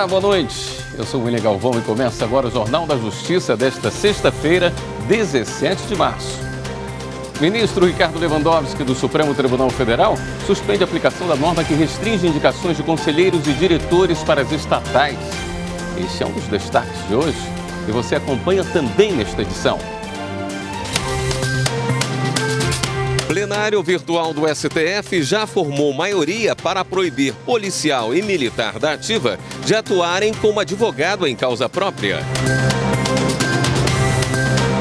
Olá, boa noite. Eu sou o William Galvão e começa agora o Jornal da Justiça desta sexta-feira, 17 de março. Ministro Ricardo Lewandowski, do Supremo Tribunal Federal, suspende a aplicação da norma que restringe indicações de conselheiros e diretores para as estatais. Este é um dos destaques de hoje e você acompanha também nesta edição. Plenário virtual do STF já formou maioria para proibir policial e militar da ativa de atuarem como advogado em causa própria.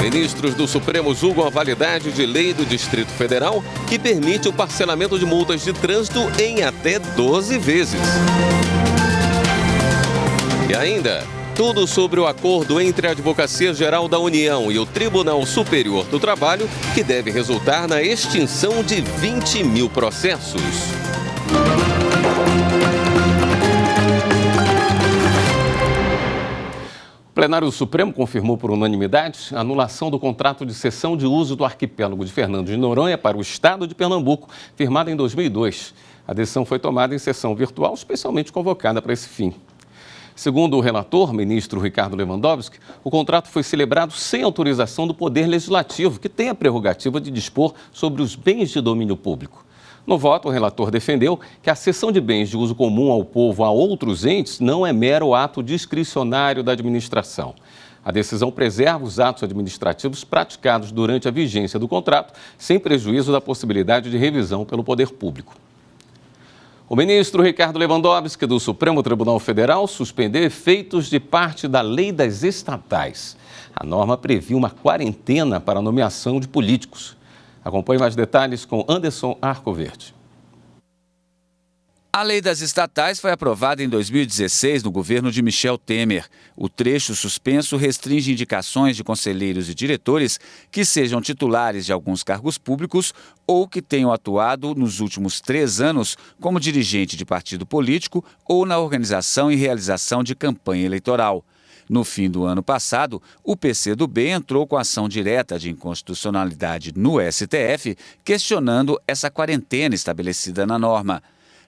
Ministros do Supremo julgam a validade de lei do Distrito Federal que permite o parcelamento de multas de trânsito em até 12 vezes. E ainda, tudo sobre o acordo entre a Advocacia Geral da União e o Tribunal Superior do Trabalho, que deve resultar na extinção de 20 mil processos. O plenário do Supremo confirmou por unanimidade a anulação do contrato de cessão de uso do arquipélago de Fernando de Noronha para o Estado de Pernambuco, firmado em 2002. A decisão foi tomada em sessão virtual, especialmente convocada para esse fim. Segundo o relator, ministro Ricardo Lewandowski, o contrato foi celebrado sem autorização do Poder Legislativo, que tem a prerrogativa de dispor sobre os bens de domínio público. No voto, o relator defendeu que a cessão de bens de uso comum ao povo a outros entes não é mero ato discricionário da administração. A decisão preserva os atos administrativos praticados durante a vigência do contrato, sem prejuízo da possibilidade de revisão pelo Poder Público. O ministro Ricardo Lewandowski, do Supremo Tribunal Federal, suspendeu efeitos de parte da lei das estatais. A norma previa uma quarentena para a nomeação de políticos. Acompanhe mais detalhes com Anderson Arcoverde. A lei das estatais foi aprovada em 2016 no governo de Michel Temer. O trecho suspenso restringe indicações de conselheiros e diretores que sejam titulares de alguns cargos públicos ou que tenham atuado nos últimos 3 anos como dirigente de partido político ou na organização e realização de campanha eleitoral. No fim do ano passado, o PCdoB entrou com ação direta de inconstitucionalidade no STF, questionando essa quarentena estabelecida na norma.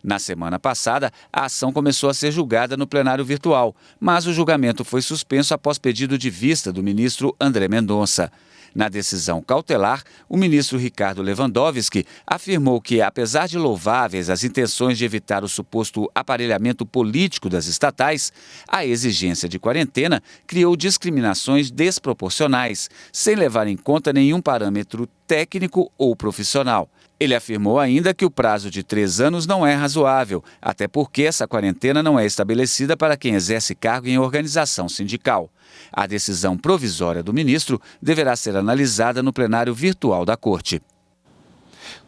Na semana passada, a ação começou a ser julgada no plenário virtual, mas o julgamento foi suspenso após pedido de vista do ministro André Mendonça. Na decisão cautelar, o ministro Ricardo Lewandowski afirmou que, apesar de louváveis as intenções de evitar o suposto aparelhamento político das estatais, a exigência de quarentena criou discriminações desproporcionais, sem levar em conta nenhum parâmetro técnico ou profissional. Ele afirmou ainda que o prazo de 3 anos não é razoável, até porque essa quarentena não é estabelecida para quem exerce cargo em organização sindical. A decisão provisória do ministro deverá ser analisada no plenário virtual da Corte.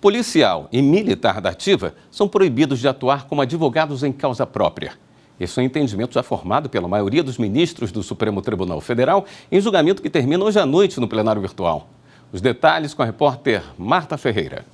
Policial e militar da ativa são proibidos de atuar como advogados em causa própria. Esse é um entendimento já formado pela maioria dos ministros do Supremo Tribunal Federal em julgamento que termina hoje à noite no plenário virtual. Os detalhes com a repórter Marta Ferreira.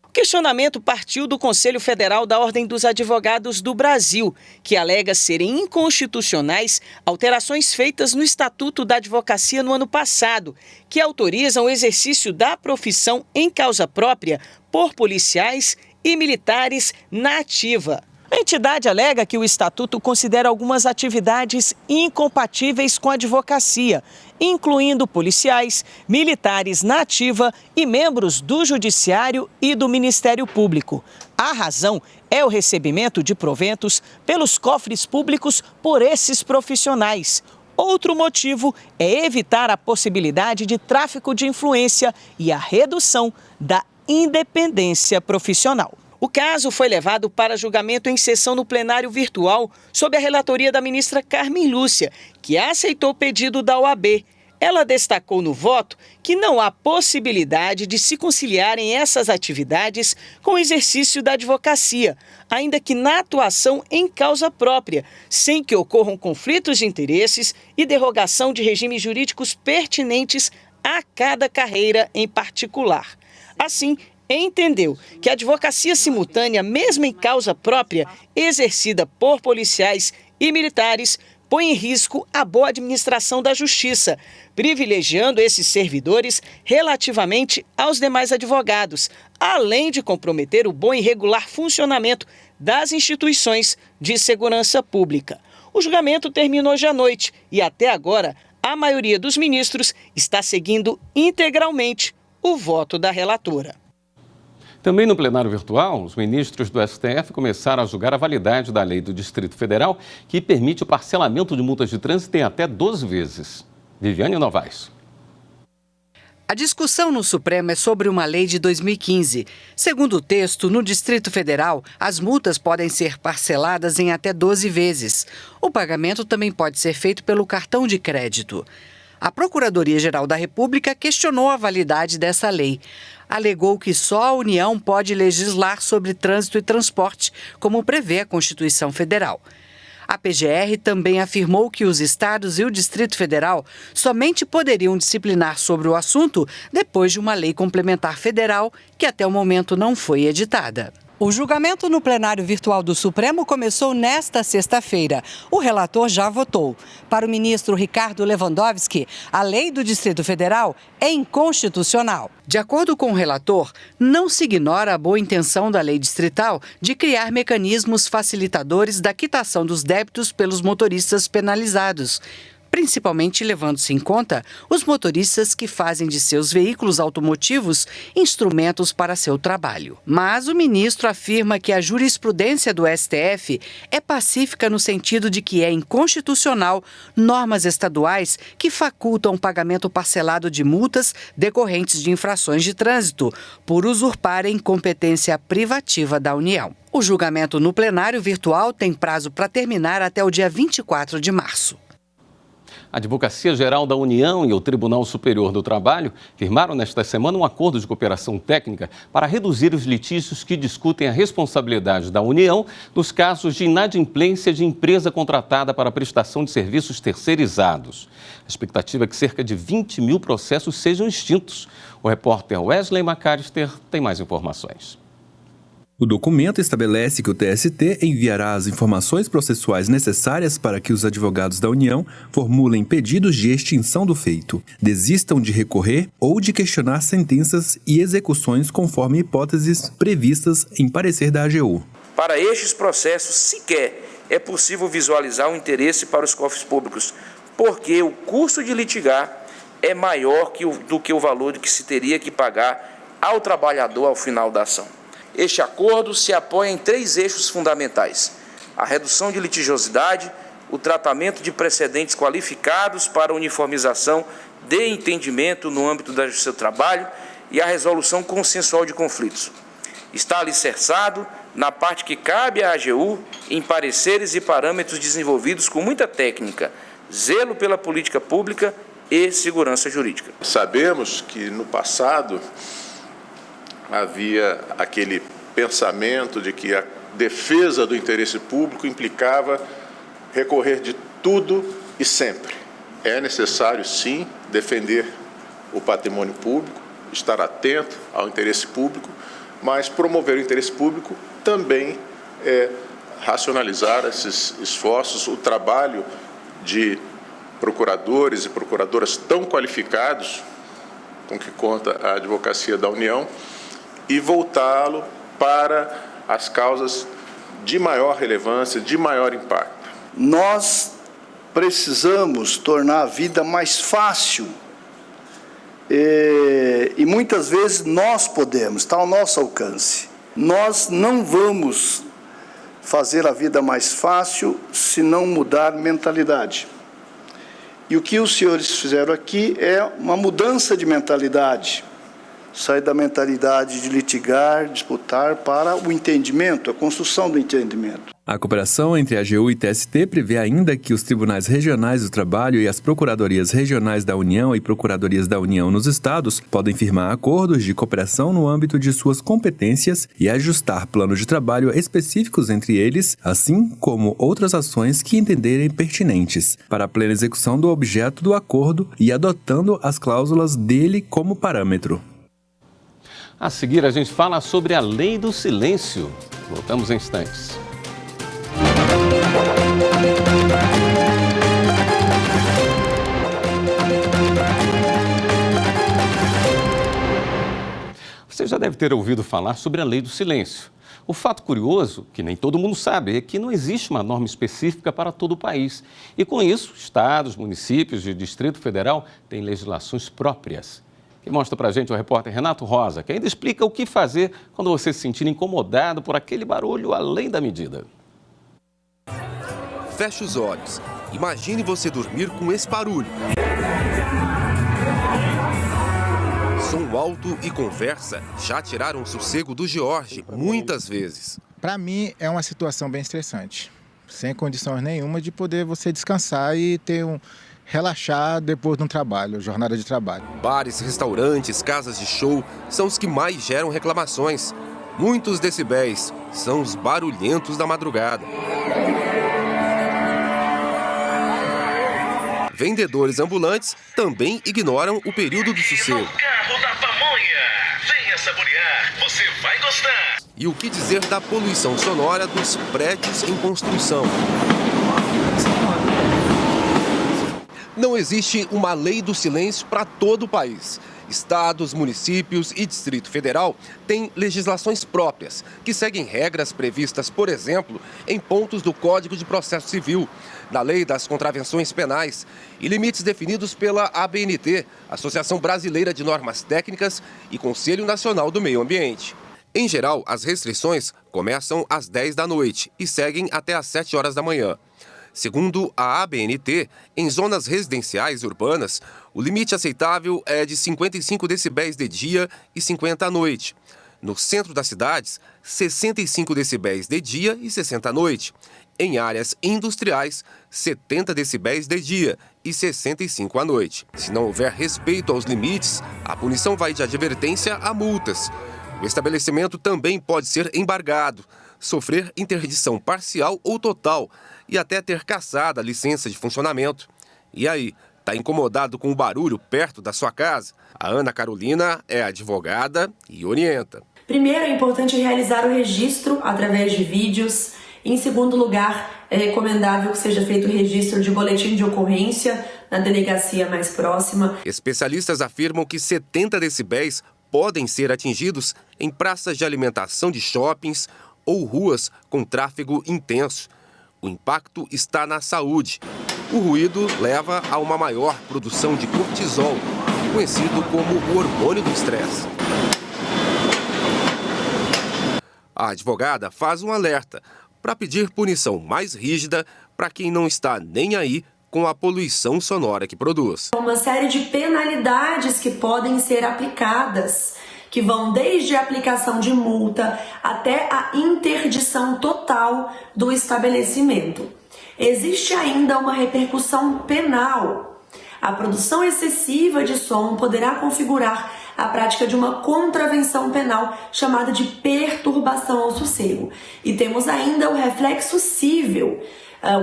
O questionamento partiu do Conselho Federal da Ordem dos Advogados do Brasil, que alega serem inconstitucionais alterações feitas no Estatuto da Advocacia no ano passado, que autorizam o exercício da profissão em causa própria por policiais e militares na ativa. A entidade alega que o Estatuto considera algumas atividades incompatíveis com a advocacia, incluindo policiais, militares na ativa e membros do Judiciário e do Ministério Público. A razão é o recebimento de proventos pelos cofres públicos por esses profissionais. Outro motivo é evitar a possibilidade de tráfico de influência e a redução da independência profissional. O caso foi levado para julgamento em sessão no plenário virtual sob a relatoria da ministra Carmen Lúcia, que aceitou o pedido da OAB. Ela destacou no voto que não há possibilidade de se conciliarem essas atividades com o exercício da advocacia, ainda que na atuação em causa própria, sem que ocorram conflitos de interesses e derrogação de regimes jurídicos pertinentes a cada carreira em particular. Assim, entendeu que a advocacia simultânea, mesmo em causa própria, exercida por policiais e militares, põe em risco a boa administração da justiça, privilegiando esses servidores relativamente aos demais advogados, além de comprometer o bom e regular funcionamento das instituições de segurança pública. O julgamento termina hoje à noite e até agora a maioria dos ministros está seguindo integralmente o voto da relatora. Também no plenário virtual, os ministros do STF começaram a julgar a validade da lei do Distrito Federal, que permite o parcelamento de multas de trânsito em até 12 vezes. Viviane Novaes. A discussão no Supremo é sobre uma lei de 2015. Segundo o texto, no Distrito Federal, as multas podem ser parceladas em até 12 vezes. O pagamento também pode ser feito pelo cartão de crédito. A Procuradoria-Geral da República questionou a validade dessa lei. Alegou que só a União pode legislar sobre trânsito e transporte, como prevê a Constituição Federal. A PGR também afirmou que os estados e o Distrito Federal somente poderiam disciplinar sobre o assunto depois de uma lei complementar federal que até o momento não foi editada. O julgamento no plenário virtual do Supremo começou nesta sexta-feira. O relator já votou. Para o ministro Ricardo Lewandowski, a lei do Distrito Federal é inconstitucional. De acordo com o relator, não se ignora a boa intenção da lei distrital de criar mecanismos facilitadores da quitação dos débitos pelos motoristas penalizados, principalmente levando-se em conta os motoristas que fazem de seus veículos automotivos instrumentos para seu trabalho. Mas o ministro afirma que a jurisprudência do STF é pacífica no sentido de que é inconstitucional normas estaduais que facultam o pagamento parcelado de multas decorrentes de infrações de trânsito, por usurparem competência privativa da União. O julgamento no plenário virtual tem prazo para terminar até o dia 24 de março. A Advocacia Geral da União e o Tribunal Superior do Trabalho firmaram nesta semana um acordo de cooperação técnica para reduzir os litígios que discutem a responsabilidade da União nos casos de inadimplência de empresa contratada para prestação de serviços terceirizados. A expectativa é que cerca de 20 mil processos sejam extintos. O repórter Wesley McAllister tem mais informações. O documento estabelece que o TST enviará as informações processuais necessárias para que os advogados da União formulem pedidos de extinção do feito, desistam de recorrer ou de questionar sentenças e execuções conforme hipóteses previstas em parecer da AGU. Para estes processos, sequer é possível visualizar o interesse para os cofres públicos, porque o custo de litigar é maior do que o valor que se teria que pagar ao trabalhador ao final da ação. Este acordo se apoia em 3 eixos fundamentais: a redução de litigiosidade, o tratamento de precedentes qualificados para uniformização de entendimento no âmbito da Justiça do Trabalho e a resolução consensual de conflitos. Está alicerçado na parte que cabe à AGU em pareceres e parâmetros desenvolvidos com muita técnica, zelo pela política pública e segurança jurídica. Sabemos que no passado havia aquele pensamento de que a defesa do interesse público implicava recorrer de tudo e sempre. É necessário, sim, defender o patrimônio público, estar atento ao interesse público, mas promover o interesse público também é racionalizar esses esforços, o trabalho de procuradores e procuradoras tão qualificados com que conta a Advocacia da União, e voltá-lo para as causas de maior relevância, de maior impacto. Nós precisamos tornar a vida mais fácil e muitas vezes nós podemos, está ao nosso alcance. Nós não vamos fazer a vida mais fácil se não mudar mentalidade. E o que os senhores fizeram aqui é uma mudança de mentalidade. Sair da mentalidade de litigar, disputar, para o entendimento, a construção do entendimento. A cooperação entre a AGU e TST prevê ainda que os tribunais regionais do trabalho e as procuradorias regionais da União e procuradorias da União nos estados podem firmar acordos de cooperação no âmbito de suas competências e ajustar planos de trabalho específicos entre eles, assim como outras ações que entenderem pertinentes, para a plena execução do objeto do acordo e adotando as cláusulas dele como parâmetro. A seguir, a gente fala sobre a lei do silêncio. Voltamos em instantes. Você já deve ter ouvido falar sobre a lei do silêncio. O fato curioso, que nem todo mundo sabe, é que não existe uma norma específica para todo o país. E com isso, estados, municípios e Distrito Federal têm legislações próprias. Quem mostra para a gente é o repórter Renato Rosa, que ainda explica o que fazer quando você se sentir incomodado por aquele barulho além da medida. Feche os olhos. Imagine você dormir com esse barulho. Som alto e conversa já tiraram o sossego do George muitas vezes. Para mim é uma situação bem estressante, sem condições nenhuma de poder você descansar e relaxar depois de um trabalho, jornada de trabalho. Bares, restaurantes, casas de show são os que mais geram reclamações. Muitos decibéis são os barulhentos da madrugada. Vendedores ambulantes também ignoram o período do sossego. No carro da pamonha. Venha saborear, você vai gostar. E o que dizer da poluição sonora dos prédios em construção? Não existe uma lei do silêncio para todo o país. Estados, municípios e Distrito Federal têm legislações próprias, que seguem regras previstas, por exemplo, em pontos do Código de Processo Civil, na Lei das Contravenções Penais e limites definidos pela ABNT, Associação Brasileira de Normas Técnicas e Conselho Nacional do Meio Ambiente. Em geral, as restrições começam às 10 da noite e seguem até às 7 horas da manhã. Segundo a ABNT, em zonas residenciais e urbanas, o limite aceitável é de 55 decibéis de dia e 50 à noite. No centro das cidades, 65 decibéis de dia e 60 à noite. Em áreas industriais, 70 decibéis de dia e 65 à noite. Se não houver respeito aos limites, a punição vai de advertência a multas. O estabelecimento também pode ser embargado, sofrer interdição parcial ou total e até ter cassada a licença de funcionamento. E aí, está incomodado com o barulho perto da sua casa? A Ana Carolina é advogada e orienta. Primeiro, é importante realizar o registro através de vídeos. Em segundo lugar, é recomendável que seja feito o registro de boletim de ocorrência na delegacia mais próxima. Especialistas afirmam que 70 decibéis podem ser atingidos em praças de alimentação de shoppings ou ruas com tráfego intenso. O impacto está na saúde. O ruído leva a uma maior produção de cortisol, conhecido como o hormônio do estresse. A advogada faz um alerta para pedir punição mais rígida para quem não está nem aí com a poluição sonora que produz. Uma série de penalidades que podem ser aplicadas, que vão desde a aplicação de multa até a interdição total do estabelecimento. Existe ainda uma repercussão penal. A produção excessiva de som poderá configurar a prática de uma contravenção penal chamada de perturbação ao sossego. E temos ainda o reflexo cível.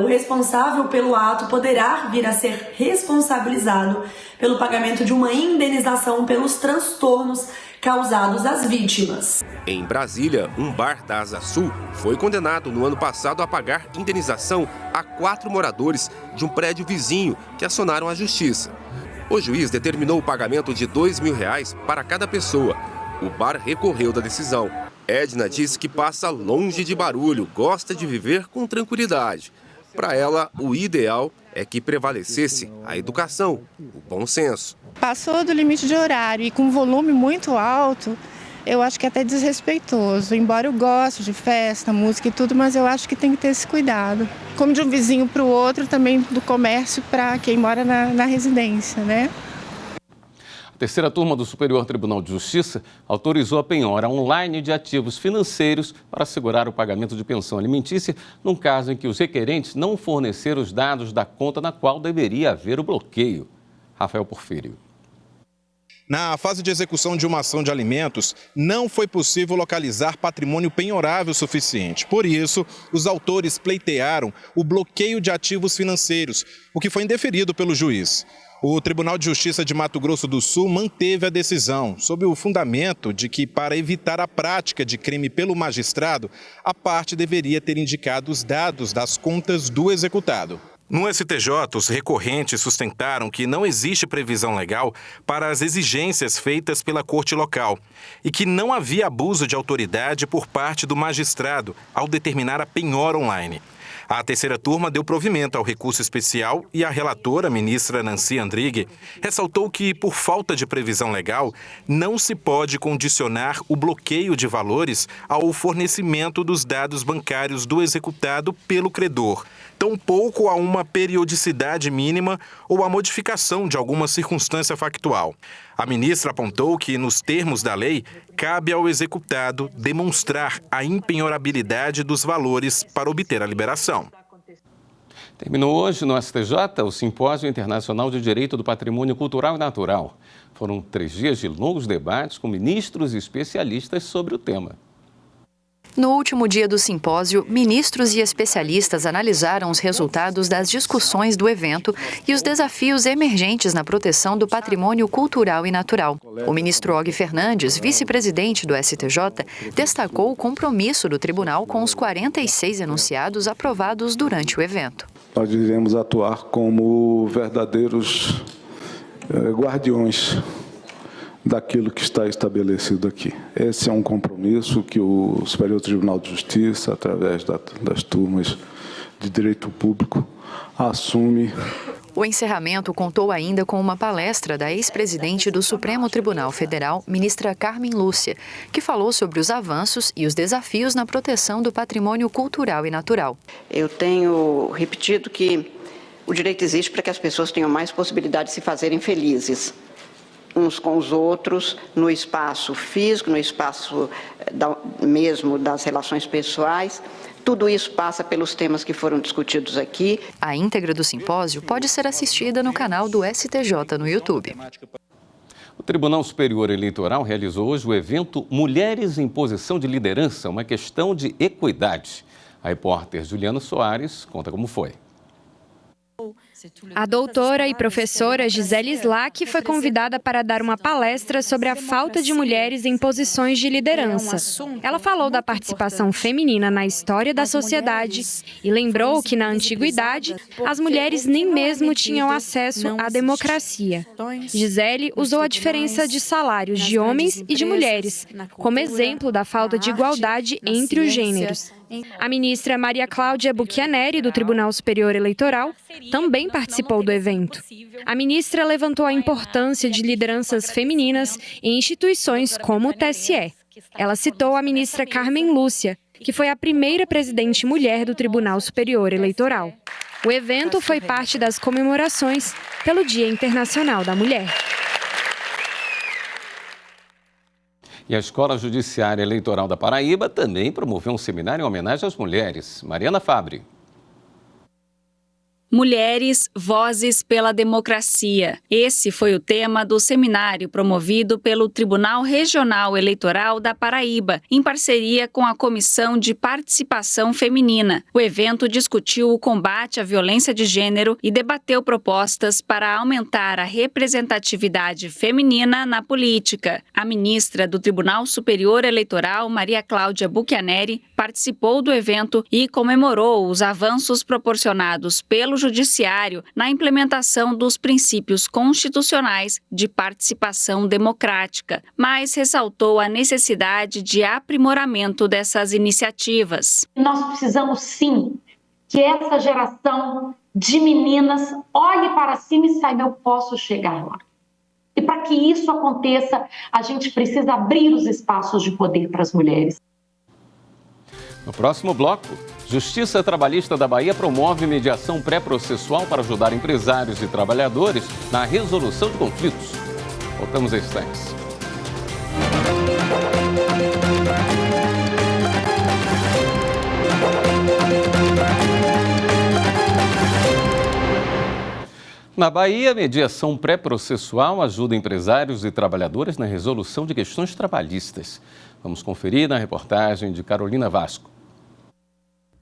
O responsável pelo ato poderá vir a ser responsabilizado pelo pagamento de uma indenização pelos transtornos causados às vítimas. Em Brasília, um bar da Asa Sul foi condenado no ano passado a pagar indenização a 4 moradores de um prédio vizinho que acionaram a justiça. O juiz determinou o pagamento de R$2.000 para cada pessoa. O bar recorreu da decisão. Edna disse que passa longe de barulho, gosta de viver com tranquilidade. Para ela, o ideal é que prevalecesse a educação, o bom senso. Passou do limite de horário e com volume muito alto, eu acho que é até desrespeitoso. Embora eu goste de festa, música e tudo, mas eu acho que tem que ter esse cuidado. Como de um vizinho para o outro, também do comércio para quem mora na residência, né? A terceira turma do Superior Tribunal de Justiça autorizou a penhora online de ativos financeiros para assegurar o pagamento de pensão alimentícia num caso em que os requerentes não forneceram os dados da conta na qual deveria haver o bloqueio. Rafael Porfírio. Na fase de execução de uma ação de alimentos, não foi possível localizar patrimônio penhorável suficiente. Por isso, os autores pleitearam o bloqueio de ativos financeiros, o que foi indeferido pelo juiz. O Tribunal de Justiça de Mato Grosso do Sul manteve a decisão, sob o fundamento de que, para evitar a prática de crime pelo magistrado, a parte deveria ter indicado os dados das contas do executado. No STJ, os recorrentes sustentaram que não existe previsão legal para as exigências feitas pela corte local e que não havia abuso de autoridade por parte do magistrado ao determinar a penhora online. A terceira turma deu provimento ao recurso especial e a relatora, ministra Nancy Andrighi, ressaltou que, por falta de previsão legal, não se pode condicionar o bloqueio de valores ao fornecimento dos dados bancários do executado pelo credor, tampouco a uma periodicidade mínima ou a modificação de alguma circunstância factual. A ministra apontou que, nos termos da lei, cabe ao executado demonstrar a impenhorabilidade dos valores para obter a liberação. Terminou hoje no STJ o Simpósio Internacional de Direito do Patrimônio Cultural e Natural. Foram 3 dias de longos debates com ministros e especialistas sobre o tema. No último dia do simpósio, ministros e especialistas analisaram os resultados das discussões do evento e os desafios emergentes na proteção do patrimônio cultural e natural. O ministro Og Fernandes, vice-presidente do STJ, destacou o compromisso do tribunal com os 46 enunciados aprovados durante o evento. Nós iremos atuar como verdadeiros guardiões daquilo que está estabelecido aqui. Esse é um compromisso que o Superior Tribunal de Justiça, através das turmas de direito público, assume. O encerramento contou ainda com uma palestra da ex-presidente do Supremo Tribunal Federal, ministra Carmen Lúcia, que falou sobre os avanços e os desafios na proteção do patrimônio cultural e natural. Eu tenho repetido que o direito existe para que as pessoas tenham mais possibilidade de se fazerem felizes uns com os outros, no espaço físico, no espaço mesmo das relações pessoais. Tudo isso passa pelos temas que foram discutidos aqui. A íntegra do simpósio pode ser assistida no canal do STJ no YouTube. O Tribunal Superior Eleitoral realizou hoje o evento Mulheres em Posição de Liderança, uma questão de equidade. A repórter Juliana Soares conta como foi. A doutora e professora Gisele Slack foi convidada para dar uma palestra sobre a falta de mulheres em posições de liderança. Ela falou da participação feminina na história da sociedade e lembrou que, na antiguidade, as mulheres nem mesmo tinham acesso à democracia. Gisele usou a diferença de salários de homens e de mulheres como exemplo da falta de igualdade entre os gêneros. A ministra Maria Cláudia Buchianeri, do Tribunal Superior Eleitoral, também participou do evento. A ministra levantou a importância de lideranças femininas em instituições como o TSE. Ela citou a ministra Carmen Lúcia, que foi a primeira presidente mulher do Tribunal Superior Eleitoral. O evento foi parte das comemorações pelo Dia Internacional da Mulher. E a Escola Judiciária Eleitoral da Paraíba também promoveu um seminário em homenagem às mulheres. Mariana Fabre. Mulheres, Vozes pela Democracia. Esse foi o tema do seminário promovido pelo Tribunal Regional Eleitoral da Paraíba, em parceria com a Comissão de Participação Feminina. O evento discutiu o combate à violência de gênero e debateu propostas para aumentar a representatividade feminina na política. A ministra do Tribunal Superior Eleitoral, Maria Cláudia Buchianeri, participou do evento e comemorou os avanços proporcionados pelo Judiciário na implementação dos princípios constitucionais de participação democrática, mas ressaltou a necessidade de aprimoramento dessas iniciativas. Nós precisamos, sim, que essa geração de meninas olhe para cima e saiba, eu posso chegar lá. E para que isso aconteça, a gente precisa abrir os espaços de poder para as mulheres. No próximo bloco, Justiça Trabalhista da Bahia promove mediação pré-processual para ajudar empresários e trabalhadores na resolução de conflitos. Voltamos a instantes. Na Bahia, a mediação pré-processual ajuda empresários e trabalhadores na resolução de questões trabalhistas. Vamos conferir na reportagem de Carolina Vasco.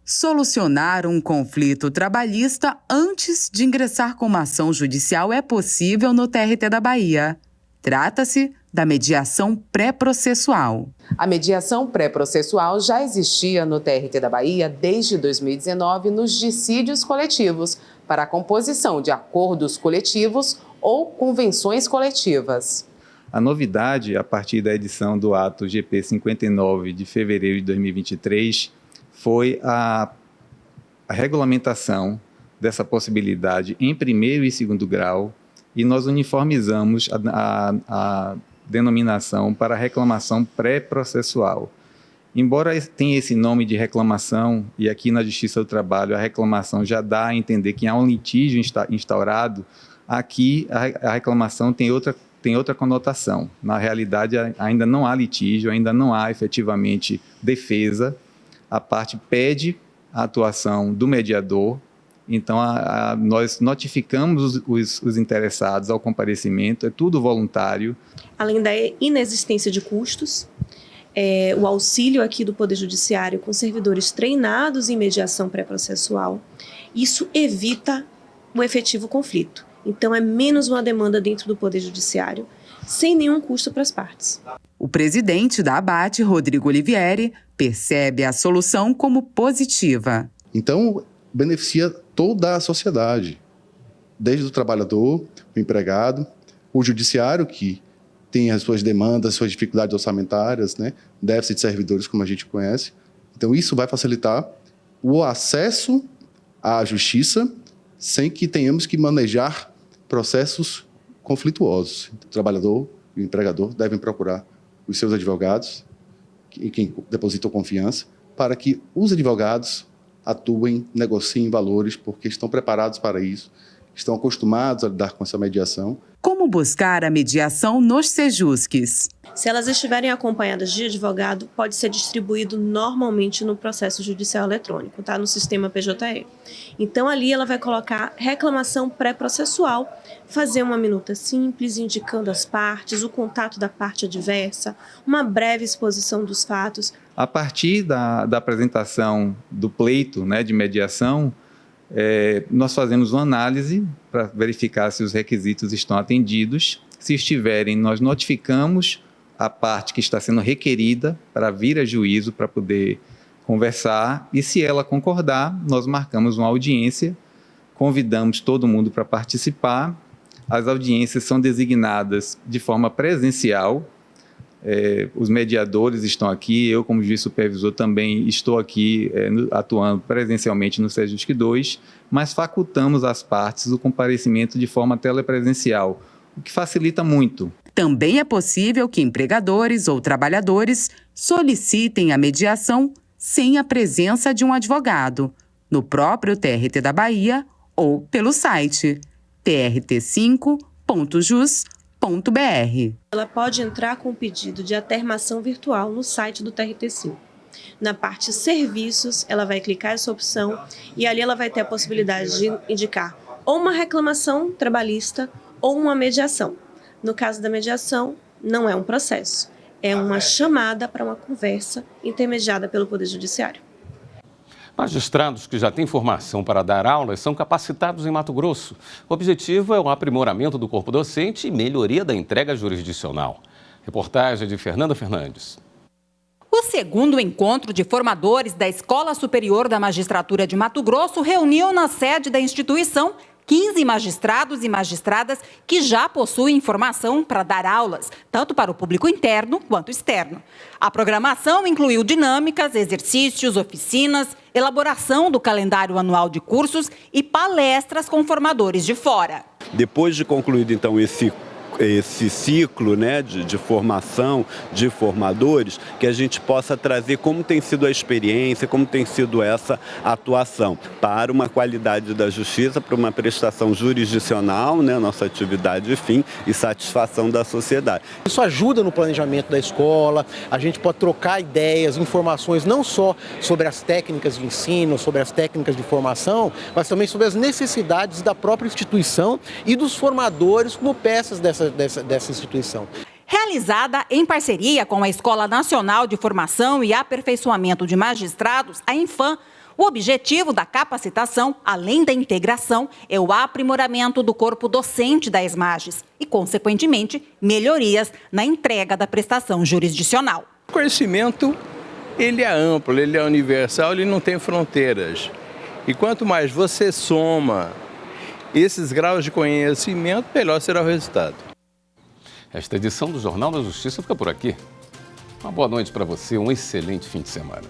Solucionar um conflito trabalhista antes de ingressar com uma ação judicial é possível no TRT da Bahia. Trata-se da mediação pré-processual. A mediação pré-processual já existia no TRT da Bahia desde 2019 nos dissídios coletivos, para a composição de acordos coletivos ou convenções coletivas. A novidade, a partir da edição do ato GP 59 de fevereiro de 2023, foi a regulamentação dessa possibilidade em primeiro e segundo grau, e nós uniformizamos a denominação para reclamação pré-processual. Embora tenha esse nome de reclamação, e aqui na Justiça do Trabalho a reclamação já dá a entender que há um litígio instaurado, aqui a reclamação tem outra conotação. Na realidade, ainda não há litígio, ainda não há efetivamente defesa. A parte pede a atuação do mediador, então nós notificamos os interessados ao comparecimento, é tudo voluntário. Além da inexistência de custos, o auxílio aqui do Poder Judiciário com servidores treinados em mediação pré-processual, isso evita o efetivo conflito. Então, é menos uma demanda dentro do Poder Judiciário, sem nenhum custo para as partes. O presidente da ABAT, Rodrigo Olivieri, percebe a solução como positiva. Então, beneficia toda a sociedade, desde o trabalhador, o empregado, o judiciário, que tem as suas demandas, suas dificuldades orçamentárias, né? Déficit de servidores, como a gente conhece. Então, isso vai facilitar o acesso à justiça sem que tenhamos que manejar processos conflituosos. O trabalhador e o empregador devem procurar os seus advogados, e quem depositou confiança, para que os advogados atuem, negociem valores, porque estão preparados para isso, estão acostumados a lidar com essa mediação. Como buscar a mediação nos Sejusques? Se elas estiverem acompanhadas de advogado, pode ser distribuído normalmente no processo judicial eletrônico, tá? No sistema PJE. Então, ali ela vai colocar reclamação pré-processual, fazer uma minuta simples, indicando as partes, o contato da parte adversa, uma breve exposição dos fatos. A partir da apresentação do pleito, né, de mediação, nós fazemos uma análise para verificar se os requisitos estão atendidos. Se estiverem, nós notificamos a parte que está sendo requerida para vir a juízo para poder conversar, e se ela concordar, nós marcamos uma audiência, convidamos todo mundo para participar. As audiências são designadas de forma presencial. Os mediadores estão aqui, eu como juiz supervisor também estou aqui atuando presencialmente no Sejusc 2, mas facultamos às partes o comparecimento de forma telepresencial, o que facilita muito. Também é possível que empregadores ou trabalhadores solicitem a mediação sem a presença de um advogado, no próprio TRT da Bahia ou pelo site trt5.jus.br. Ela pode entrar com o pedido de atermação virtual no site do TRT5. Na parte serviços, ela vai clicar essa opção e ali ela vai ter a possibilidade de indicar ou uma reclamação trabalhista ou uma mediação. No caso da mediação, não é um processo, é uma chamada para uma conversa intermediada pelo Poder Judiciário. Magistrados que já têm formação para dar aulas são capacitados em Mato Grosso. O objetivo é o aprimoramento do corpo docente e melhoria da entrega jurisdicional. Reportagem de Fernanda Fernandes. O segundo encontro de formadores da Escola Superior da Magistratura de Mato Grosso reuniu na sede da instituição 15 magistrados e magistradas que já possuem formação para dar aulas, tanto para o público interno quanto externo. A programação incluiu dinâmicas, exercícios, oficinas, elaboração do calendário anual de cursos e palestras com formadores de fora. Depois de concluído, então, esse ciclo, né, de formação de formadores, que a gente possa trazer como tem sido a experiência, como tem sido essa atuação para uma qualidade da justiça, para uma prestação jurisdicional, né, nossa atividade de fim e satisfação da sociedade. Isso ajuda no planejamento da escola, a gente pode trocar ideias, informações não só sobre as técnicas de ensino, sobre as técnicas de formação, mas também sobre as necessidades da própria instituição e dos formadores como peças dessa instituição. Realizada em parceria com a Escola Nacional de Formação e Aperfeiçoamento de Magistrados, a Infam, o objetivo da capacitação, além da integração, é o aprimoramento do corpo docente da ESMAGES e, consequentemente, melhorias na entrega da prestação jurisdicional. O conhecimento, ele é amplo, ele é universal, ele não tem fronteiras. E quanto mais você soma esses graus de conhecimento, melhor será o resultado. Esta edição do Jornal da Justiça fica por aqui. Uma boa noite para você, um excelente fim de semana.